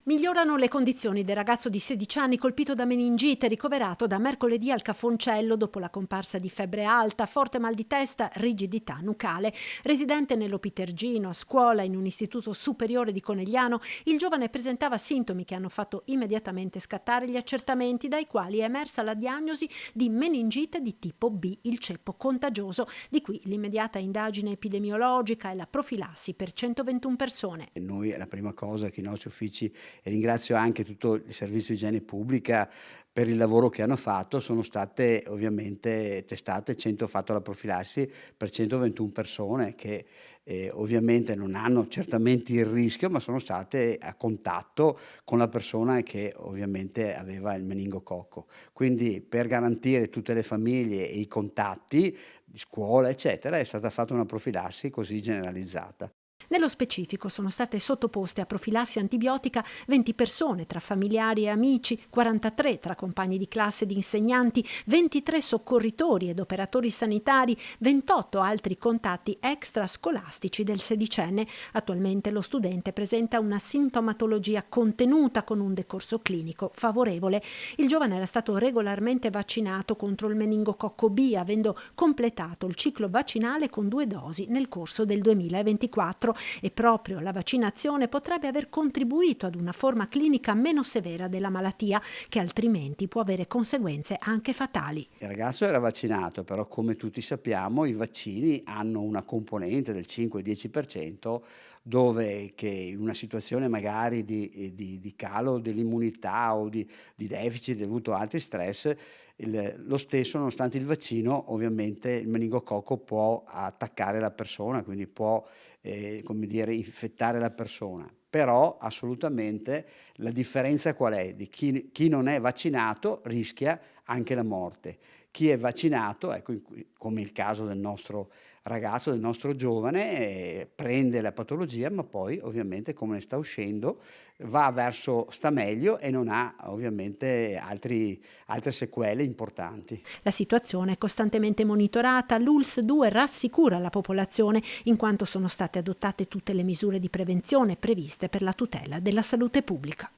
Migliorano le condizioni del ragazzo di 16 anni colpito da meningite, ricoverato da mercoledì al Cafoncello dopo la comparsa di febbre alta, forte mal di testa, rigidità nucale. Residente nell'Opitergino, a scuola in un istituto superiore di Conegliano, il giovane presentava sintomi che hanno fatto immediatamente scattare gli accertamenti, dai quali è emersa la diagnosi di meningite di tipo B, il ceppo contagioso, di cui l'immediata indagine epidemiologica e la profilassi per 121 persone. E noi è la prima cosa che i nostri uffici, e ringrazio anche tutto il servizio di igiene pubblica per il lavoro che hanno fatto, sono state ovviamente testate, 100 fatto la profilassi per 121 persone che ovviamente non hanno certamente il rischio, ma sono state a contatto con la persona che ovviamente aveva il meningococco. Quindi per garantire tutte le famiglie e i contatti di scuola, eccetera, è stata fatta una profilassi così generalizzata. Nello specifico sono state sottoposte a profilassi antibiotica 20 persone tra familiari e amici, 43 tra compagni di classe ed insegnanti, 23 soccorritori ed operatori sanitari, 28 altri contatti extrascolastici del sedicenne. Attualmente lo studente presenta una sintomatologia contenuta con un decorso clinico favorevole. Il giovane era stato regolarmente vaccinato contro il meningococco B, avendo completato il ciclo vaccinale con 2 dosi nel corso del 2024. E proprio la vaccinazione potrebbe aver contribuito ad una forma clinica meno severa della malattia, che altrimenti può avere conseguenze anche fatali. Il ragazzo era vaccinato, però come tutti sappiamo i vaccini hanno una componente del 5-10% dove che in una situazione magari di calo dell'immunità o di deficit dovuto a altri stress, lo stesso nonostante il vaccino ovviamente il meningococco può attaccare la persona, quindi può come dire, infettare la persona. Però assolutamente la differenza qual è? Di chi non è vaccinato rischia anche la morte. Chi è vaccinato, ecco, come il caso del nostro ragazzo, del nostro giovane, prende la patologia, ma poi ovviamente come ne sta uscendo sta meglio e non ha ovviamente altre sequele importanti. La situazione è costantemente monitorata. L'ULSS 2 rassicura la popolazione in quanto sono state adottate tutte le misure di prevenzione previste per la tutela della salute pubblica.